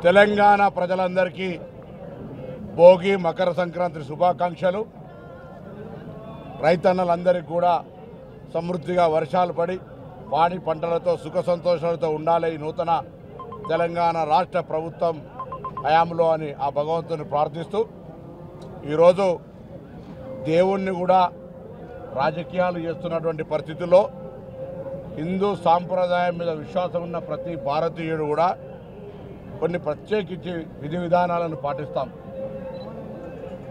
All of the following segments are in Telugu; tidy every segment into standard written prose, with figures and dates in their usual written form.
తెలంగాణ ప్రజలందరికీ భోగి మకర సంక్రాంతి శుభాకాంక్షలు। రైతన్నలందరికీ కూడా సమృద్ధిగా వర్షాలు పడి పాడి పంటలతో సుఖ సంతోషాలతో ఉండాలి ఈ నూతన తెలంగాణ రాష్ట్ర ప్రభుత్వం హయాంలో అని ఆ భగవంతుని ప్రార్థిస్తూ ఈరోజు దేవుణ్ణి కూడా రాజకీయాలు చేస్తున్నటువంటి పరిస్థితుల్లో హిందూ సాంప్రదాయం మీద విశ్వాసం ఉన్న ప్రతి భారతీయుడు కూడా కొన్ని ప్రత్యేకించి విధి విధానాలను పాటిస్తాం।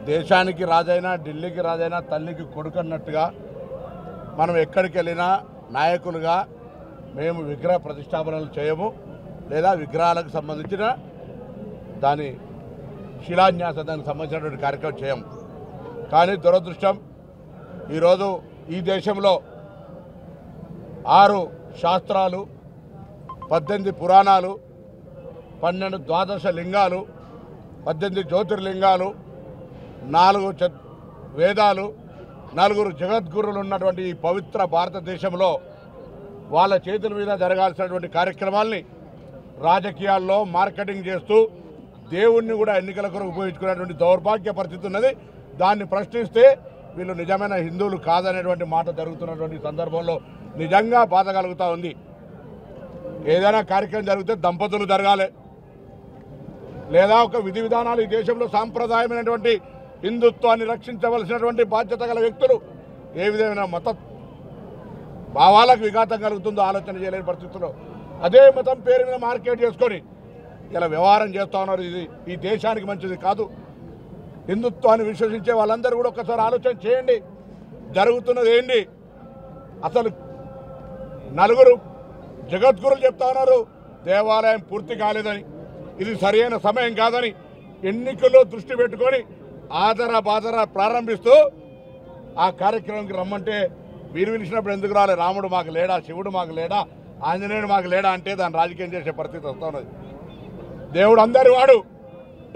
దేశానికి రాజైనా ఢిల్లీకి రాజైనా తల్లికి కొడుకన్నట్టుగా మనం ఎక్కడికి వెళ్ళినా నాయకులుగా మేము విగ్రహ ప్రతిష్టాపనలు చేయము, లేదా విగ్రహాలకు సంబంధించిన దాని శిలాన్యాస దానికి సంబంధించినటువంటి కార్యక్రమం చేయము। కానీ దురదృష్టం ఈరోజు ఈ దేశంలో 6 శాస్త్రాలు, 18 పురాణాలు, 12 ద్వాదశ లింగాలు, 18 జ్యోతిర్లింగాలు, 4 వేదాలు, 4 జగద్గురులు ఉన్నటువంటి ఈ పవిత్ర భారతదేశంలో వాళ్ళ చేతుల మీద జరగాల్సినటువంటి కార్యక్రమాల్ని రాజకీయాల్లో మార్కెటింగ్ చేస్తూ దేవుణ్ణి కూడా ఎన్నికల కొరకు ఉపయోగించుకునేటువంటి దౌర్భాగ్య పరిస్థితి ఉన్నది। దాన్ని ప్రశ్నిస్తే వీళ్ళు నిజమైన హిందువులు కాదనేటువంటి మాట జరుగుతున్నటువంటి సందర్భంలో నిజంగా బాధ కలుగుతూ ఉంది। ఏదైనా కార్యక్రమం జరిగితే దంపతులు జరగాలి, లేదా ఒక విధి విధానాలు ఈ దేశంలో సాంప్రదాయమైనటువంటి హిందుత్వాన్ని రక్షించవలసినటువంటి బాధ్యత గల వ్యక్తులు ఏ విధమైన మత భావాలకు విఘాతం కలుగుతుందో ఆలోచన చేయలేని పరిస్థితుల్లో అదే మతం పేరు మీద మార్కెట్ చేసుకొని ఇలా వ్యవహారం చేస్తూ ఉన్నారు। ఇది ఈ దేశానికి మంచిది కాదు। హిందుత్వాన్ని విశ్వసించే వాళ్ళందరూ కూడా ఒకసారి ఆలోచన చేయండి, జరుగుతున్నది ఏంటి అసలు। 4 జగద్గురులు చెప్తా ఉన్నారు దేవాలయం పూర్తి కాలేదని, ఇది సరైన సమయం కాదని, ఎన్నికల్లో దృష్టి పెట్టుకొని ఆదర బాదర ప్రారంభిస్తూ ఆ కార్యక్రమంకి రమ్మంటే మీరు పిలిచినప్పుడు ఎందుకు రాలే? రాముడు మాకు లేడా, శివుడు మాకు లేడా, ఆంజనేయుడు మాకు లేడా అంటే దాన్ని రాజకీయం చేసే పరిస్థితి వస్తూ ఉన్నది। దేవుడు అందరి వాడు,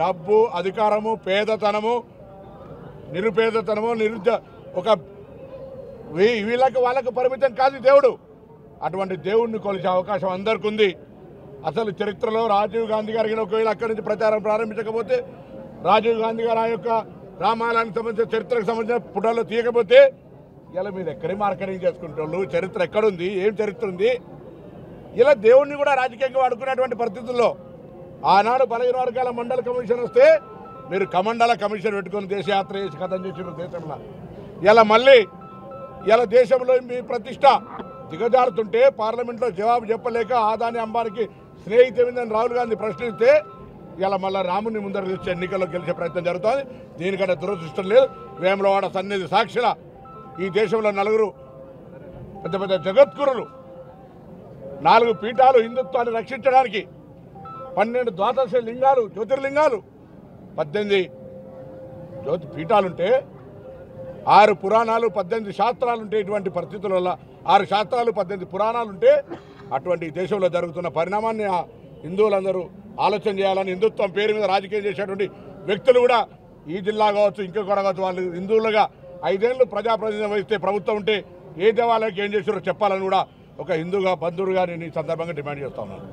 డబ్బు అధికారము పేదతనము నిరుపేదతనము ఒక వీళ్ళకి వాళ్ళకు పరిమితం కాదు దేవుడు। అటువంటి దేవుణ్ణి కొలిచే అవకాశం అందరికీ ఉంది। అసలు చరిత్రలో రాజీవ్ గాంధీ గారికి ఒకవేళ అక్కడి నుంచి ప్రచారం ప్రారంభించకపోతే, రాజీవ్ గాంధీ గారు ఆ యొక్క రామాయణానికి సంబంధించిన చరిత్రకు సంబంధించిన పుటల్లో తీయకపోతే ఇలా మీరు ఎక్కడి మార్కెటింగ్ చేసుకుంటారు? చరిత్ర ఎక్కడుంది? ఏం చరిత్ర ఉంది? ఇలా దేవుణ్ణి కూడా రాజకీయంగా వాడుకునేటువంటి పరిస్థితుల్లో ఆనాడు బలహీన వర్గాల మండల కమిషన్ వస్తే మీరు కమండల కమిషన్ పెట్టుకుని దేశయాత్ర చేసి కథం చేసిన దేశంలో ఇలా మళ్ళీ ఇలా దేశంలో మీ ప్రతిష్ట దిగజారుతుంటే పార్లమెంట్లో జవాబు చెప్పలేక ఆదాని అంబానికి స్నేహితులని రాహుల్ గాంధీ ప్రశ్నిస్తే ఇలా మళ్ళీ రాముని ముందర గెలిచే ఎన్నికల్లో గెలిచే ప్రయత్నం జరుగుతుంది। దీనికంటే దురదృష్టం లేదు। వేములవాడ సన్నిధి సాక్షిల ఈ దేశంలో 4 పెద్ద పెద్ద జగద్గురులు, 4 పీఠాలు హిందుత్వాన్ని రక్షించడానికి, 12 ద్వాదశ లింగాలు జ్యోతిర్లింగాలు, 18 జ్యోతి పీఠాలుంటే 6 పురాణాలు 18 శాస్త్రాలుంటే ఇటువంటి పరిస్థితుల వల్ల 6 శాస్త్రాలు 18 పురాణాలుంటే అటువంటి దేశంలో జరుగుతున్న పరిణామాన్ని హిందువులందరూ ఆలోచన చేయాలని, హిందుత్వం పేరు మీద రాజకీయం చేసేటువంటి వ్యక్తులు కూడా ఈ జిల్లా కావచ్చు ఇంకొక కావచ్చు వాళ్ళు హిందువులుగా 5 ఏళ్ళు ప్రజాప్రతినిధి వహిస్తే ప్రభుత్వం ఉంటే ఏ దేవాలయానికి ఏం చేసారో చెప్పాలని కూడా ఒక హిందూగా బంధువుగా నేను ఈ సందర్భంగా డిమాండ్ చేస్తా ఉన్నాను।